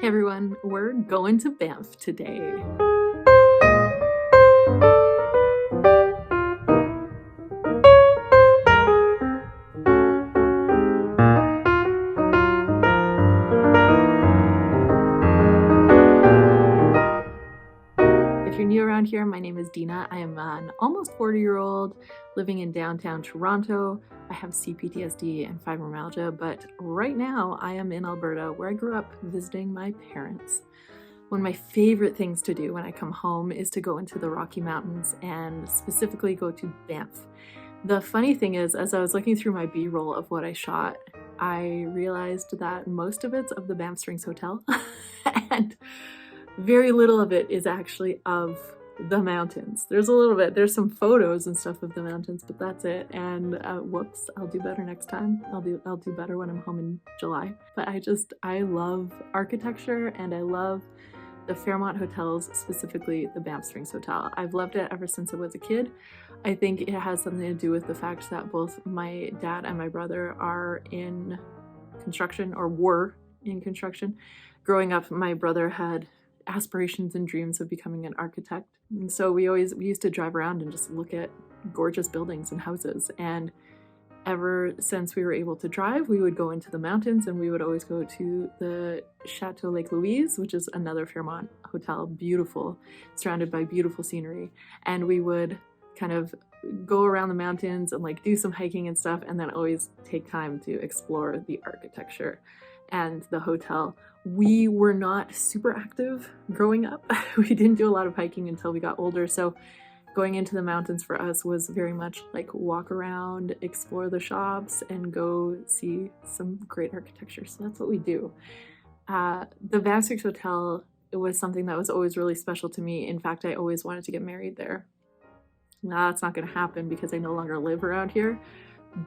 Hey everyone, we're going to Banff today. If you're new around here, my name is Dina. I am an almost 40-year-old living in downtown Toronto. I have CPTSD and fibromyalgia, but right now I am in Alberta where I grew up visiting my parents. One of my favorite things to do when I come home is to go into the Rocky Mountains and specifically go to Banff. The funny thing is, as I was looking through my B-roll of what I shot, I realized that most of it's of the Banff Springs Hotel and very little of it is actually of the mountains. There's a little bit, there's some photos and stuff of the mountains, but that's it. And whoops, I'll do better next time. I'll do better when I'm home in July. But I love architecture and I love the Fairmont hotels, specifically the Banff Springs Hotel. I've loved it ever since I was a kid. I think it has something to do with the fact that both my dad and my brother are in construction, or were in construction. Growing up, my brother had aspirations and dreams of becoming an architect. And so we used to drive around and just look at gorgeous buildings and houses. And ever since we were able to drive, we would go into the mountains and we would always go to the Chateau Lake Louise, which is another Fairmont hotel, beautiful, surrounded by beautiful scenery. And we would kind of go around the mountains and like do some hiking and stuff, and then always take time to explore the architecture and the hotel. We were not super active growing up. We didn't do a lot of hiking until we got older. So going into the mountains for us was very much like walk around, explore the shops, and go see some great architecture. So that's what we do. The Banff Springs Hotel, it was something that was always really special to me. In fact, I always wanted to get married there. Now that's not going to happen because I no longer live around here,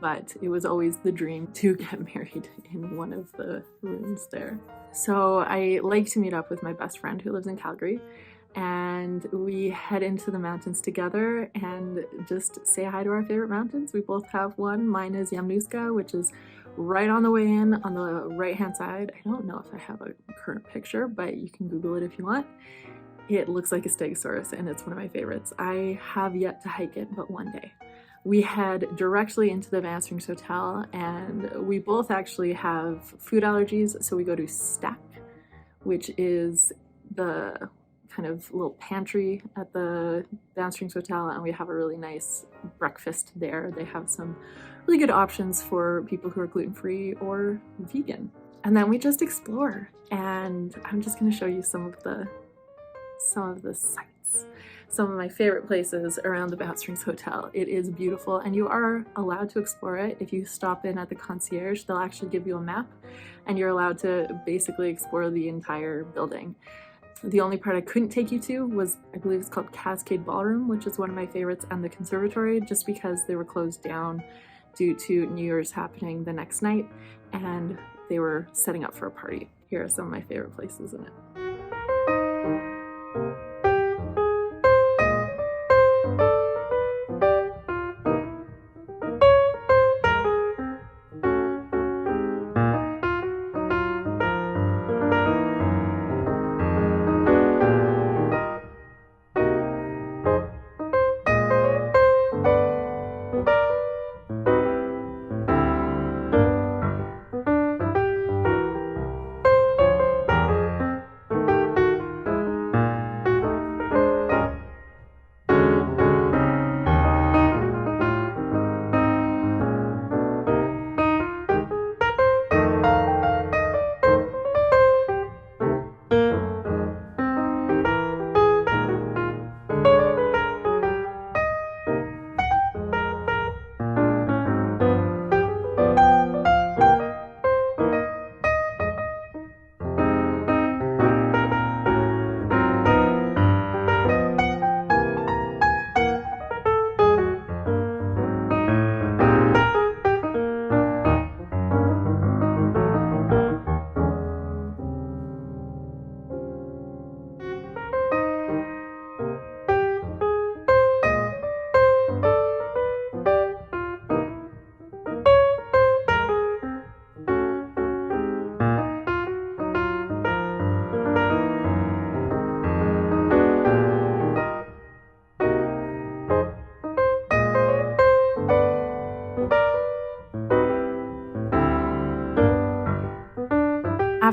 but it was always the dream to get married in one of the rooms there. So I like to meet up with my best friend who lives in Calgary, and we head into the mountains together and just say hi to our favorite mountains. We both have one. Mine is Yamnuska, which is right on the way in on the right hand side. I don't know if I have a current picture, but you can Google it if you want. It looks like a stegosaurus and it's one of my favorites. I have yet to hike it, but one day. We head directly into the Banff Springs Hotel, and we both actually have food allergies, so we go to Stack, which is the kind of little pantry at the Banff Springs Hotel, and we have a really nice breakfast there. They have some really good options for people who are gluten-free or vegan. And then we just explore, and I'm just going to show you some of the sights. Some of my favorite places around the Banff Springs Hotel. It is beautiful, and you are allowed to explore it. If you stop in at the concierge, they'll actually give you a map, and you're allowed to basically explore the entire building. The only part I couldn't take you to was, I believe it's called Cascade Ballroom, which is one of my favorites, and the conservatory, just because they were closed down due to New Year's happening the next night, and they were setting up for a party. Here are some of my favorite places in it.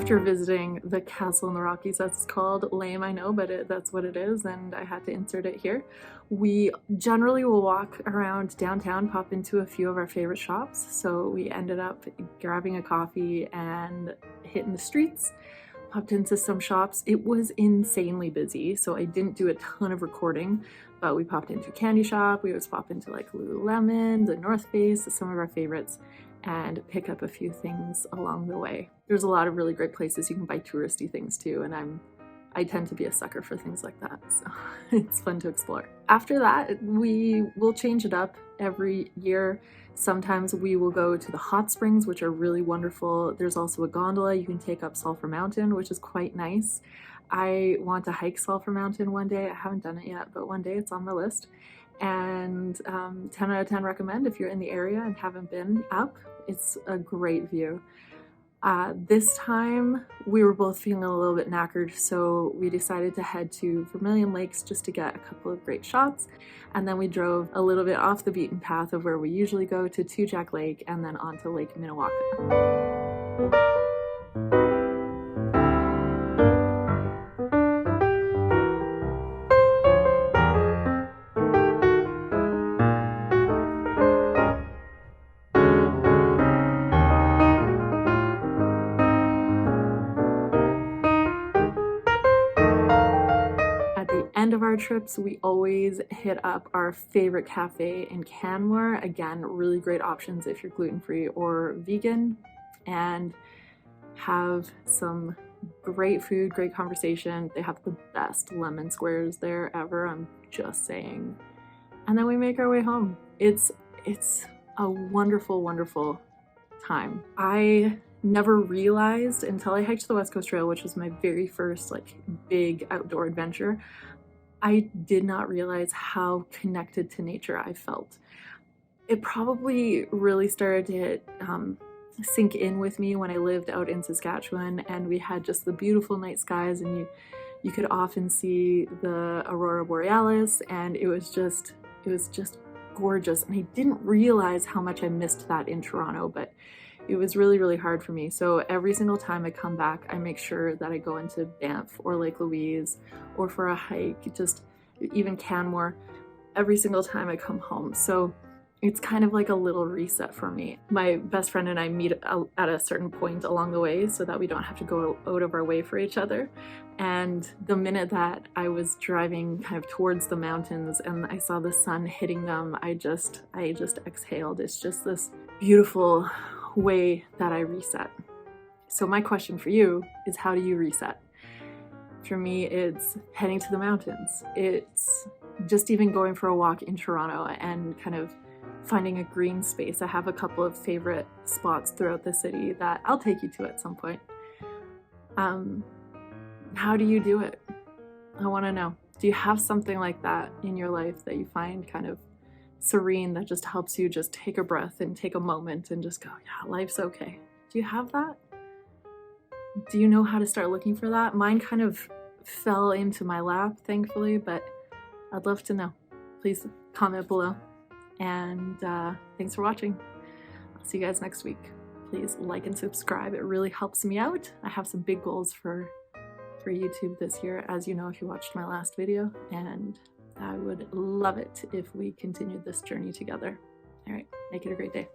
after visiting the castle in the Rockies, that's called, lame I know, but that's what it is, and I had to insert it here. We generally will walk around downtown, pop into a few of our favorite shops. So we ended up grabbing a coffee and hitting the streets, popped into some shops. It was insanely busy, so I didn't do a ton of recording, but we popped into a candy shop. We always pop into like Lululemon, the North Face, some of our favorites, and pick up a few things along the way. There's a lot of really great places you can buy touristy things too, and I tend to be a sucker for things like that, so it's fun to explore. After that, we will change it up every year. Sometimes we will go to the hot springs, which are really wonderful. There's also a gondola you can take up Sulphur Mountain, which is quite nice. I want to hike Sulphur Mountain one day. I haven't done it yet, but one day it's on my list. And 10 out of 10 recommend if you're in the area and haven't been up. It's a great view. This time we were both feeling a little bit knackered, so we decided to head to Vermillion Lakes just to get a couple of great shots. And then we drove a little bit off the beaten path of where we usually go to Two Jack Lake and then onto Lake Minnewaca. End of our trips, we always hit up our favorite cafe in Canmore. Again, really great options if you're gluten-free or vegan, and have some great food, great conversation. They have the best lemon squares there ever, I'm just saying. And then we make our way home. It's a wonderful, wonderful time. I never realized until I hiked the West Coast Trail, which was my very first like big outdoor adventure, I did not realize how connected to nature I felt. It probably really started to sink in with me when I lived out in Saskatchewan and we had just the beautiful night skies, and you could often see the aurora borealis, and it was just gorgeous. And I didn't realize how much I missed that in Toronto, but it was really, really hard for me. So every single time I come back, I make sure that I go into Banff or Lake Louise or for a hike, just even Canmore, every single time I come home. So it's kind of like a little reset for me. My best friend and I meet at a certain point along the way so that we don't have to go out of our way for each other. And the minute that I was driving kind of towards the mountains and I saw the sun hitting them, I just exhaled. It's just this beautiful way that I reset. So my question for you is, how do you reset? For me, it's heading to the mountains. It's just even going for a walk in Toronto and kind of finding a green space. I have a couple of favorite spots throughout the city that I'll take you to at some point. How do you do it? I want to know. Do you have something like that in your life that you find kind of serene, that just helps you just take a breath and take a moment and just go, yeah, life's okay? Do you have that? Do you know how to start looking for that? Mine kind of fell into my lap, thankfully, but I'd love to know. Please comment below. And thanks for watching. I'll see you guys next week. Please like and subscribe. It really helps me out. I have some big goals for YouTube this year, as you know if you watched my last video, and I would love it if we continued this journey together. All right, make it a great day.